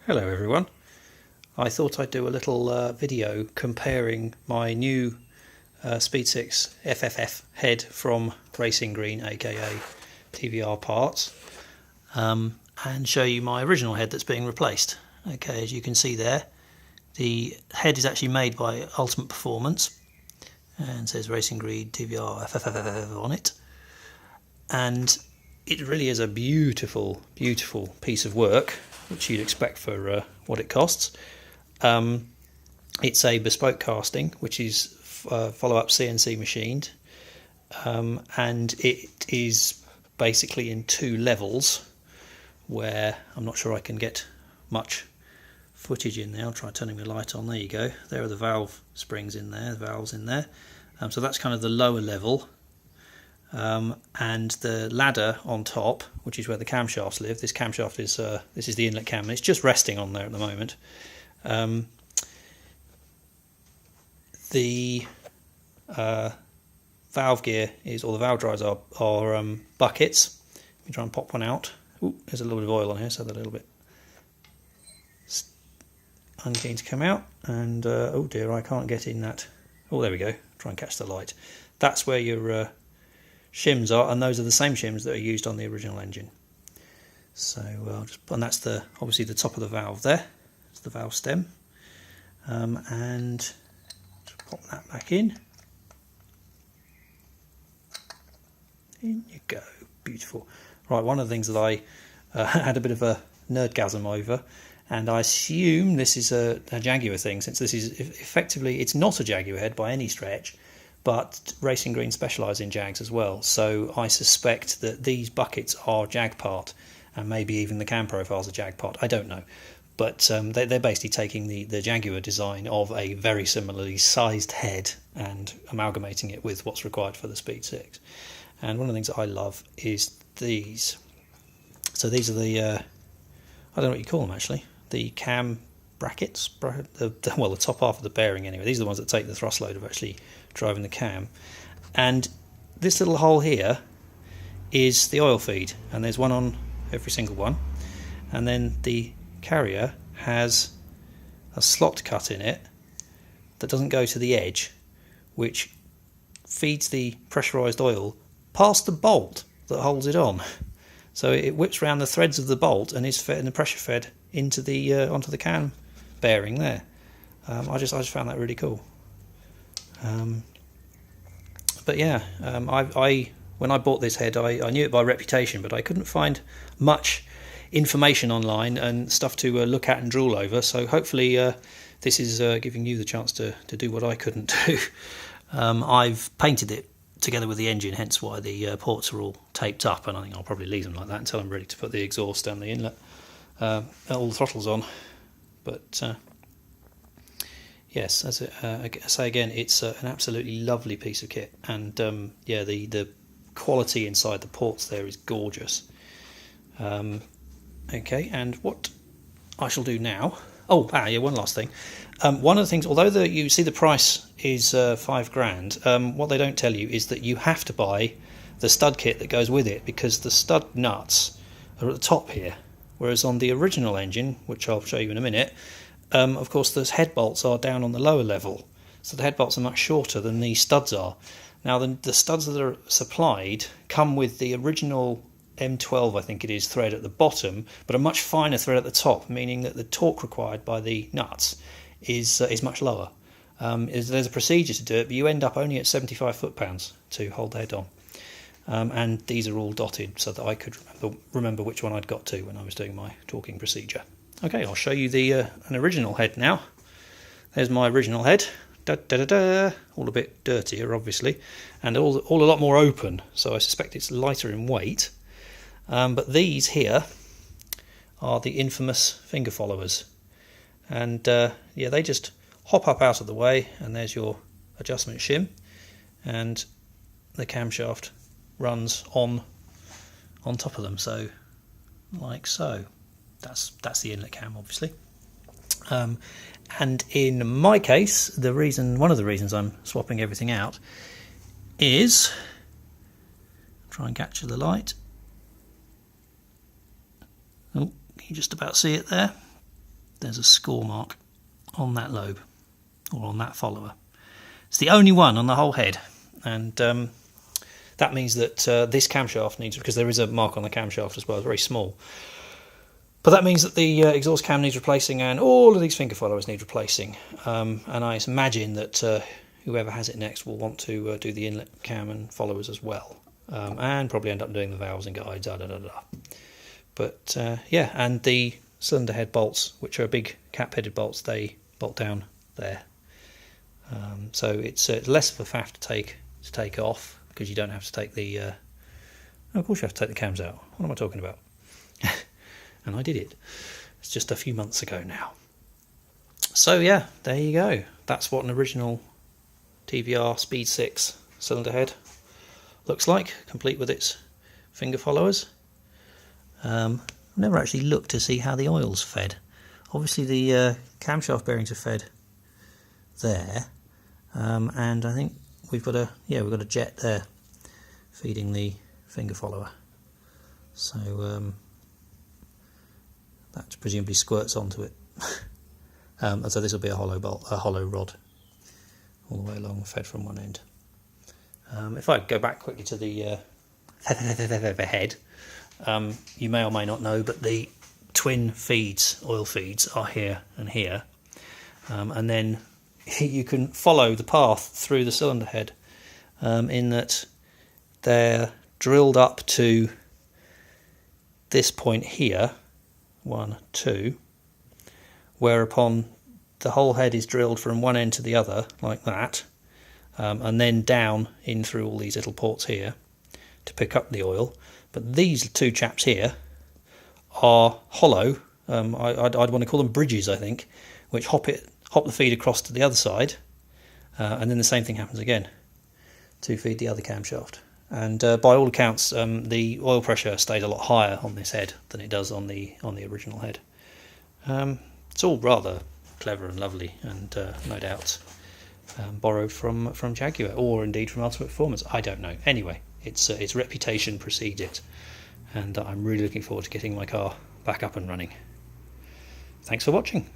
Hello everyone. I thought I'd do a little video comparing my new Speed 6 FFF head from Racing Green, aka TVR Parts, and show you my original head that's being replaced. Okay, as you can see there, the head is actually made by Ultimate Performance and says Racing Green TVR FFF on it, and it really is a beautiful piece of work, which you'd expect for what it costs. It's a bespoke casting, which is follow-up CNC machined, and it is basically in two levels, where I'm not sure I can get much footage in there. I'll try turning the light on. There you go. There are the valve springs in there, the valves in there. So that's kind of the lower level. And the ladder on top, which is where the camshafts live. This camshaft is this is the inlet cam, and it's just resting on there at the moment. The valve gear is, or the valve drives are buckets. Let me try and pop one out. Ooh, there's a little bit of oil on here, so they're a little bit unkeen to come out. And oh dear, I can't get in that. Oh, there we go. Try and catch the light. That's where your shims are, and those are the same shims that are used on the original engine. So I'll just, and that's obviously the top of the valve there. It's the valve stem, and just pop that back in. In you go, beautiful. Right, one of the things that I had a bit of a nerdgasm over, and I assume this is a Jaguar thing, since this is effectively, it's not a Jaguar head by any stretch, but Racing Green specialise in Jags as well, so I suspect that these buckets are Jag part, and maybe even the cam profiles are Jag part. I don't know, but they're basically taking the Jaguar design of a very similarly sized head and amalgamating it with what's required for the Speed 6. And one of the things that I love is these. So these are the I don't know what you call them actually, the cam brackets, well, the top half of the bearing anyway. These are the ones that take the thrust load of actually driving the cam, and this little hole here is the oil feed, and there's one on every single one, and then the carrier has a slot cut in it that doesn't go to the edge, which feeds the pressurized oil past the bolt that holds it on, so it whips around the threads of the bolt and is fed, and the pressure fed into the onto the cam bearing there. I just found that really cool. But yeah, when I bought this head, I knew it by reputation, but I couldn't find much information online and stuff to look at and drool over. So hopefully this is giving you the chance to do what I couldn't do. I've painted it together with the engine, hence why the ports are all taped up, and I think I'll probably leave them like that until I'm ready to put the exhaust and the inlet, all the throttles on. But yes, as I say again, it's an absolutely lovely piece of kit, and yeah, the quality inside the ports there is gorgeous. Okay, and what I shall do now, yeah, one last thing. One of the things, although you see the price is £5,000, what they don't tell you is that you have to buy the stud kit that goes with it, because the stud nuts are at the top here, whereas on the original engine, which I'll show you in a minute, of course those head bolts are down on the lower level, so the head bolts are much shorter than the studs are. Now the studs that are supplied come with the original M12, I think it is, thread at the bottom, but a much finer thread at the top, meaning that the torque required by the nuts is much lower. There's a procedure to do it, but you end up only at 75 foot-pounds to hold the head on. And these are all dotted so that I could remember which one I'd got to when I was doing my torquing procedure. Okay, I'll show you an original head now. There's my original head. All a bit dirtier, obviously, and all a lot more open, so I suspect it's lighter in weight. But these here are the infamous finger followers, and yeah, they just hop up out of the way, and there's your adjustment shim, and the camshaft runs on top of them, so like so. That's the inlet cam, obviously. And in my case, one of the reasons I'm swapping everything out is, try and capture the light. Oh, you just about see it there. there's a score mark on that lobe, or on that follower. It's the only one on the whole head, and that means that this camshaft needs, because there is a mark on the camshaft as well, it's very small, but that means that the exhaust cam needs replacing, and all of these finger followers need replacing, and I imagine that whoever has it next will want to do the inlet cam and followers as well, and probably end up doing the valves and guides, but yeah, and the cylinder head bolts, which are big cap-headed bolts, they bolt down there. So it's less of a faff to take off, because you don't have to take the of course you have to take the cams out. What am I talking about? And I did it. It's just a few months ago now. So yeah, there you go. That's what an original TVR Speed 6 cylinder head looks like, complete with its finger followers. I've never actually looked to see how the oil's fed. Obviously the camshaft bearings are fed there, and I think we've got a jet there feeding the finger follower, so that presumably squirts onto it. So this will be a hollow rod all the way along, fed from one end. If I go back quickly to the head, you may or may not know, but the twin oil feeds are here and here, and then you can follow the path through the cylinder head, in that they're drilled up to this point here, 1, 2, whereupon the whole head is drilled from one end to the other like that, and then down in through all these little ports here to pick up the oil. But these two chaps here are hollow. I'd want to call them bridges, I think, which hop the feed across to the other side, and then the same thing happens again to feed the other camshaft. And by all accounts, the oil pressure stayed a lot higher on this head than it does on the original head. It's all rather clever and lovely, and no doubt borrowed from Jaguar, or indeed from Ultimate Performance. I don't know. Anyway, its reputation precedes it, and I'm really looking forward to getting my car back up and running. Thanks for watching.